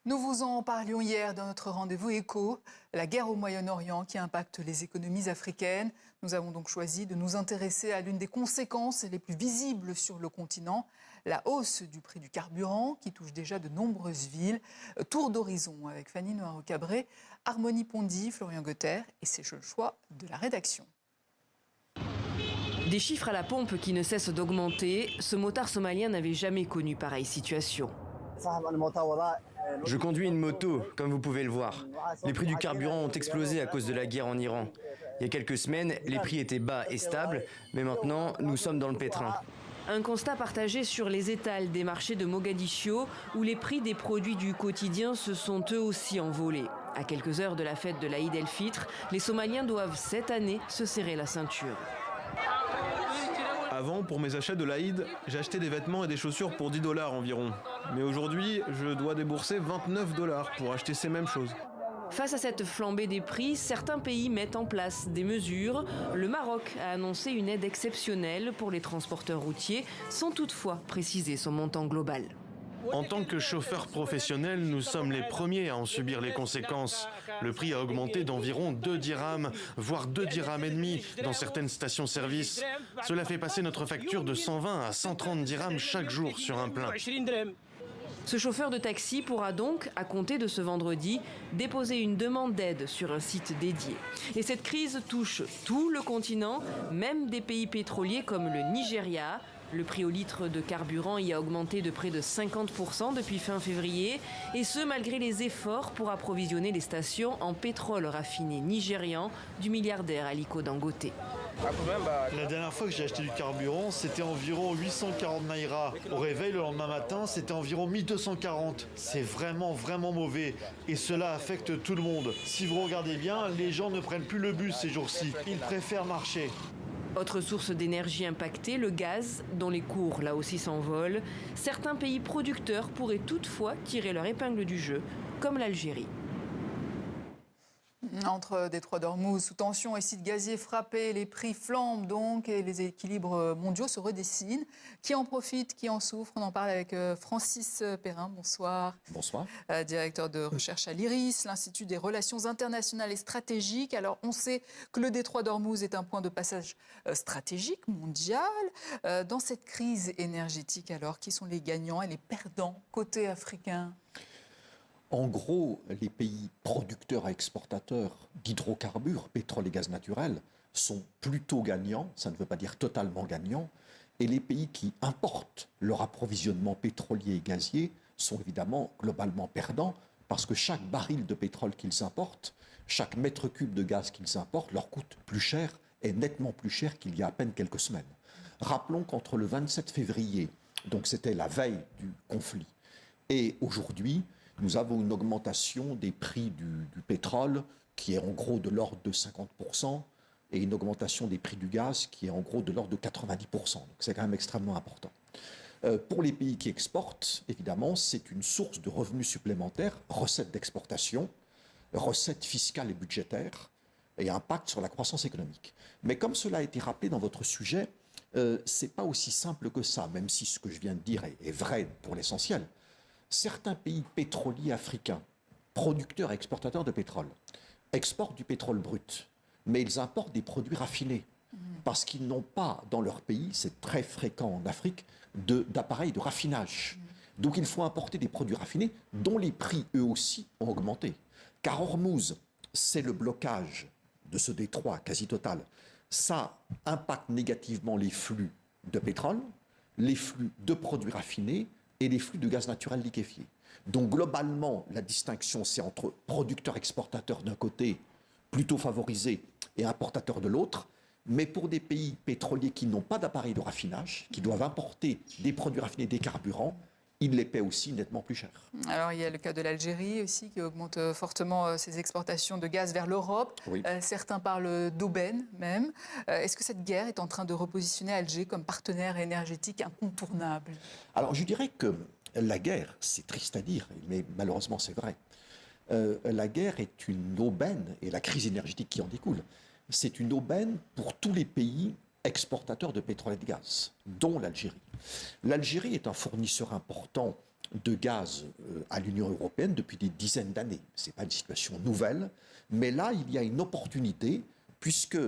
Nous vous en parlions hier dans notre rendez-vous éco, la guerre au Moyen-Orient qui impacte les économies africaines. Nous avons donc choisi de nous intéresser à l'une des conséquences les plus visibles sur le continent, la hausse du prix du carburant qui touche déjà de nombreuses villes. Tour d'horizon avec Fanny Noiro-Cabré, Harmonie Pondy, Florian Goether et c'est le choix de la rédaction. Des chiffres à la pompe qui ne cessent d'augmenter, ce motard somalien n'avait jamais connu pareille situation. Je conduis une moto, comme vous pouvez le voir. Les prix du carburant ont explosé à cause de la guerre en Iran. Il y a quelques semaines, les prix étaient bas et stables, mais maintenant, nous sommes dans le pétrin. Un constat partagé sur les étals des marchés de Mogadiscio, où les prix des produits du quotidien se sont eux aussi envolés. À quelques heures de la fête de l'Aïd el-Fitr, les Somaliens doivent cette année se serrer la ceinture. Avant, pour mes achats de l'Aïd, j'achetais des vêtements et des chaussures pour 10 $ environ. Mais aujourd'hui, je dois débourser 29 $ pour acheter ces mêmes choses. Face à cette flambée des prix, certains pays mettent en place des mesures. Le Maroc a annoncé une aide exceptionnelle pour les transporteurs routiers, sans toutefois préciser son montant global. En tant que chauffeurs professionnels, nous sommes les premiers à en subir les conséquences. Le prix a augmenté d'environ 2 dirhams, voire 2 dirhams et demi dans certaines stations-service. Cela fait passer notre facture de 120 à 130 dirhams chaque jour sur un plein. Ce chauffeur de taxi pourra donc, à compter de ce vendredi, déposer une demande d'aide sur un site dédié. Et cette crise touche tout le continent, même des pays pétroliers comme le Nigeria. Le prix au litre de carburant y a augmenté de près de 50% depuis fin février, et ce malgré les efforts pour approvisionner les stations en pétrole raffiné nigérian du milliardaire Aliko Dangote. La dernière fois que j'ai acheté du carburant, c'était environ 840 naira. Au réveil, le lendemain matin, c'était environ 1240. C'est vraiment mauvais. Et cela affecte tout le monde. Si vous regardez bien, les gens ne prennent plus le bus ces jours-ci. Ils préfèrent marcher. Autre source d'énergie impactée, le gaz, dont les cours là aussi s'envolent. Certains pays producteurs pourraient toutefois tirer leur épingle du jeu, comme l'Algérie. Entre détroit d'Ormuz sous tension et sites gaziers frappés, les prix flambent donc et les équilibres mondiaux se redessinent. Qui en profite, qui en souffre? On en parle avec Francis Perrin. Bonsoir. Bonsoir. Directeur de recherche à l'IRIS, l'Institut des relations internationales et stratégiques. Alors, on sait que le détroit d'Ormuz est un point de passage stratégique mondial. Dans cette crise énergétique, alors, qui sont les gagnants et les perdants côté africain? En gros, les pays producteurs et exportateurs d'hydrocarbures, pétrole et gaz naturel, sont plutôt gagnants, ça ne veut pas dire totalement gagnants, et les pays qui importent leur approvisionnement pétrolier et gazier sont évidemment globalement perdants, parce que chaque baril de pétrole qu'ils importent, chaque mètre cube de gaz qu'ils importent leur coûte plus cher et nettement plus cher qu'il y a à peine quelques semaines. Rappelons qu'entre le 27 février, donc c'était la veille du conflit, et aujourd'hui, nous avons une augmentation des prix du pétrole qui est en gros de l'ordre de 50% et une augmentation des prix du gaz qui est en gros de l'ordre de 90%. Donc c'est quand même extrêmement important. Pour les pays qui exportent, évidemment, c'est une source de revenus supplémentaires, recettes d'exportation, recettes fiscales et budgétaires et impact sur la croissance économique. Mais comme cela a été rappelé dans votre sujet, c'est pas aussi simple que ça, même si ce que je viens de dire est vrai pour l'essentiel. Certains pays pétroliers africains, producteurs et exportateurs de pétrole, exportent du pétrole brut, mais ils importent des produits raffinés, parce qu'ils n'ont pas dans leur pays, c'est très fréquent en Afrique, d'appareils de raffinage. Donc il faut importer des produits raffinés dont les prix, eux aussi, ont augmenté. Car Hormuz, c'est le blocage de ce détroit quasi total. Ça impacte négativement les flux de pétrole, les flux de produits raffinés, et les flux de gaz naturel liquéfié. Donc globalement, la distinction, c'est entre producteurs-exportateurs d'un côté, plutôt favorisés, et importateurs de l'autre. Mais pour des pays pétroliers qui n'ont pas d'appareil de raffinage, qui doivent importer des produits raffinés, des carburants, ils les paient aussi nettement plus cher. Alors il y a le cas de l'Algérie aussi qui augmente fortement ses exportations de gaz vers l'Europe. Oui. Certains parlent d'aubaine même. Est-ce que cette guerre est en train de repositionner Alger comme partenaire énergétique incontournable? Alors je dirais que la guerre, c'est triste à dire, mais malheureusement c'est vrai. La guerre est une aubaine, et la crise énergétique qui en découle, c'est une aubaine pour tous les pays exportateurs de pétrole et de gaz, dont l'Algérie. L'Algérie est un fournisseur important de gaz à l'Union européenne depuis des dizaines d'années. Ce n'est pas une situation nouvelle, mais là, il y a une opportunité, puisque,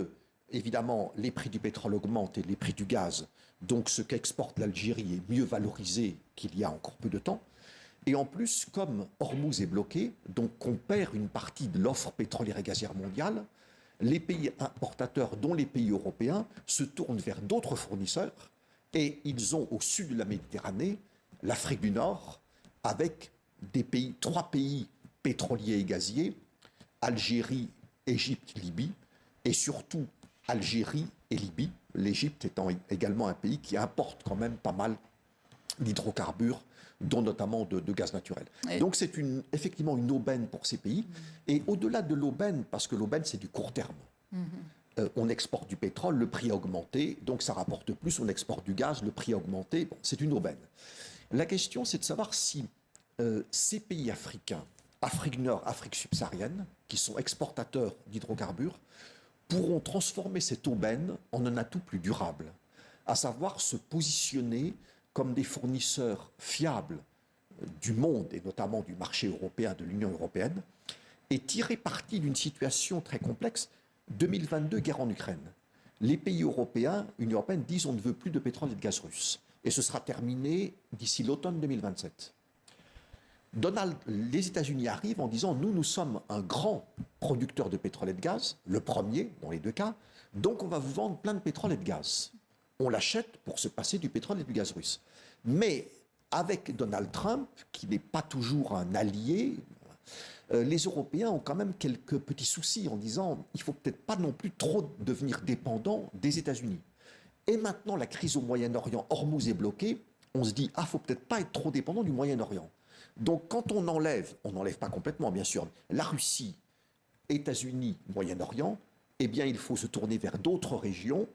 évidemment, les prix du pétrole augmentent et les prix du gaz, donc ce qu'exporte l'Algérie est mieux valorisé qu'il y a encore peu de temps. Et en plus, comme Hormuz est bloqué, donc on perd une partie de l'offre pétrolière et gazière mondiale, les pays importateurs, dont les pays européens, se tournent vers d'autres fournisseurs, et ils ont au sud de la Méditerranée l'Afrique du Nord, avec trois pays pétroliers et gaziers, Algérie, Égypte, Libye, et surtout Algérie et Libye, l'Égypte étant également un pays qui importe quand même pas mal d'hydrocarbures, dont notamment de gaz naturel. Donc c'est effectivement une aubaine pour ces pays. Et au-delà de l'aubaine, parce que l'aubaine c'est du court terme, on exporte du pétrole, le prix a augmenté, donc ça rapporte plus, on exporte du gaz, le prix a augmenté, bon, c'est une aubaine. La question, c'est de savoir si ces pays africains, Afrique du Nord, Afrique subsaharienne, qui sont exportateurs d'hydrocarbures, pourront transformer cette aubaine en un atout plus durable, à savoir se positionner comme des fournisseurs fiables du monde, et notamment du marché européen, de l'Union européenne, et tirer parti d'une situation très complexe. 2022, guerre en Ukraine. Les pays européens, l'Union européenne, disent on ne veut plus de pétrole et de gaz russe. Et ce sera terminé d'ici l'automne 2027. Les États-Unis arrivent en disant nous sommes un grand producteur de pétrole et de gaz, le premier dans les deux cas, donc on va vous vendre plein de pétrole et de gaz. On l'achète pour se passer du pétrole et du gaz russe. Mais avec Donald Trump, qui n'est pas toujours un allié, les Européens ont quand même quelques petits soucis en disant il ne faut peut-être pas non plus trop devenir dépendant des États-Unis. Et maintenant, la crise au Moyen-Orient, Hormuz est bloqué, on se dit, faut peut-être pas être trop dépendant du Moyen-Orient. Donc quand on n'enlève pas complètement bien sûr, la Russie, États-Unis, Moyen-Orient, eh bien il faut se tourner vers d'autres régions,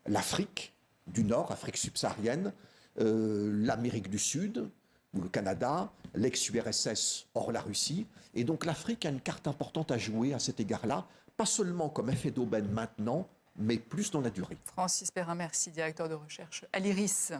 l'Afrique du Nord, Afrique subsaharienne, l'Amérique du Sud, ou le Canada, l'ex-URSS hors la Russie. Et donc l'Afrique a une carte importante à jouer à cet égard-là, pas seulement comme effet d'aubaine maintenant, mais plus dans la durée. Francis Perrin, merci, directeur de recherche à l'IRIS.